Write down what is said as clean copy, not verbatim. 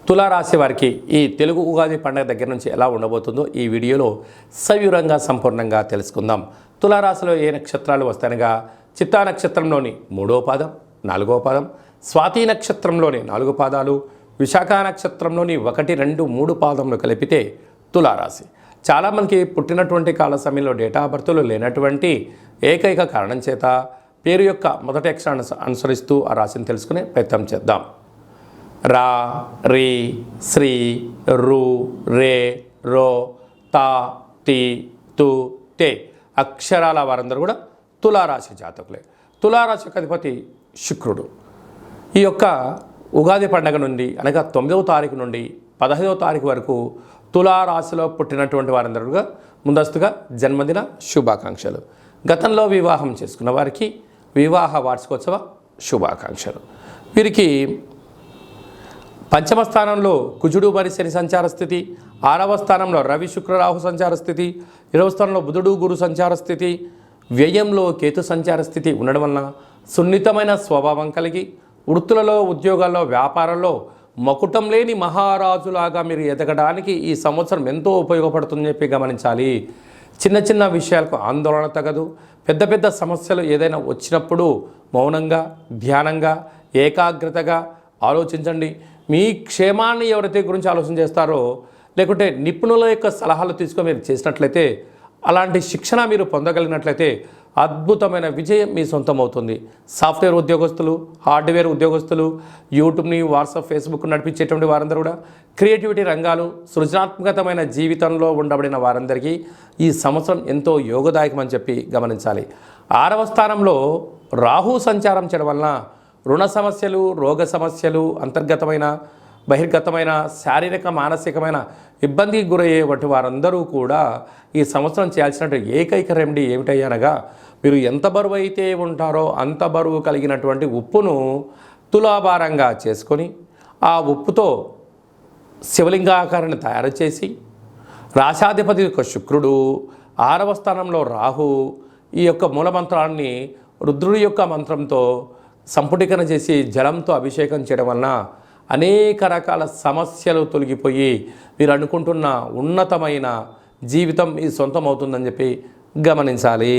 తులారాశి వారికి ఈ తెలుగు ఉగాది పండుగ దగ్గర నుంచి ఎలా ఉండబోతుందో ఈ వీడియోలో సవివరంగా సంపూర్ణంగా తెలుసుకుందాం. తులారాశిలో ఏ నక్షత్రాలు వస్తాయనగా చిత్తా నక్షత్రంలోని 3వ పాదం, 4వ పాదం, స్వాతి నక్షత్రంలోని 4 పాదాలు, విశాఖ నక్షత్రంలోని 1, 2, 3 పాదములు కలిపితే తులారాశి. చాలామందికి పుట్టినటువంటి కాల సమయంలో డేటా ఆఫ్ బర్త్లు లేనటువంటి ఏకైక కారణం చేత పేరు యొక్క మొదటి అక్షరాన్ని అనుసరిస్తూ ఆ రాశిని తెలుసుకునే ప్రయత్నం చేద్దాం. రా, రి, శ్రీ, రు, రే, రో, తా, తి, తు, తే అక్షరాల వారందరూ కూడా తులారాశి జాతకులే. తులారాశి యొక్క అధిపతి శుక్రుడు. ఈ యొక్క ఉగాది పండుగ నుండి అనగా 9వ తారీఖు నుండి 15వ తారీఖు వరకు తులారాశిలో పుట్టినటువంటి వారందరూగా ముందస్తుగా జన్మదిన శుభాకాంక్షలు. గతంలో వివాహం చేసుకున్న వారికి వివాహ వార్షికోత్సవ శుభాకాంక్షలు. వీరికి పంచమ స్థానంలో కుజుడు మరి శని సంచార స్థితి, 6వ స్థానంలో రవి శుక్ర రాహు సంచార స్థితి, 20వ స్థానంలో బుధుడు గురు సంచార స్థితి, వ్యయంలో కేతు సంచార స్థితి ఉండడం వలన సున్నితమైన స్వభావం కలిగి వృత్తులలో, ఉద్యోగాల్లో, వ్యాపారంలో మకుటం లేని మహారాజులాగా మీరు ఎదగడానికి ఈ సంవత్సరం ఎంతో ఉపయోగపడుతుందని చెప్పి గమనించాలి. చిన్న చిన్న విషయాలకు ఆందోళన తగదు. పెద్ద పెద్ద సమస్యలు ఏదైనా వచ్చినప్పుడు మౌనంగా, ధ్యానంగా, ఏకాగ్రతగా ఆలోచించండి. మీ క్షేమాన్ని ఎవరైతే గురించి ఆలోచన చేస్తారో, లేకుంటే నిపుణుల యొక్క సలహాలు తీసుకొని మీరు చేసినట్లయితే, అలాంటి శిక్షణ మీరు పొందగలిగినట్లయితే అద్భుతమైన విజయం మీ సొంతం అవుతుంది. సాఫ్ట్వేర్ ఉద్యోగస్తులు, హార్డ్వేర్ ఉద్యోగస్తులు, యూట్యూబ్ని, వాట్సాప్, ఫేస్బుక్ నడిపించేటువంటి వారందరూ కూడా, క్రియేటివిటీ రంగాలు, సృజనాత్మకతమైన జీవితంలో ఉండబడిన వారందరికీ ఈ సంవత్సరం ఎంతో యోగదాయకమని చెప్పి గమనించాలి. 6వ స్థానంలో రాహు సంచారం చేయడం వలన రుణ సమస్యలు, రోగ సమస్యలు, అంతర్గతమైన, బహిర్గతమైన, శారీరక, మానసికమైన ఇబ్బందికి గురయ్యేటువంటి వారందరూ కూడా ఈ సంవత్సరం చేయాల్సిన ఏకైక రెమెడీ ఏమిటయ్యనగా, మీరు ఎంత బరువు అయితే ఉంటారో అంత బరువు కలిగినటువంటి ఉప్పును తులాభారంగా చేసుకొని ఆ ఉప్పుతో శివలింగాకారాన్ని తయారు చేసి, రాశాధిపతి యొక్క శుక్రుడు, 6వ స్థానంలో రాహు, ఈ యొక్క మూలమంత్రాన్ని రుద్రుడి యొక్క మంత్రంతో సంపుటీకరణ చేసి జలంతో అభిషేకం చేయడం వలన అనేక రకాల సమస్యలు తొలగిపోయి మీరు అనుకుంటున్న ఉన్నతమైన జీవితం మీ సొంతం అవుతుందని చెప్పి గమనించాలి.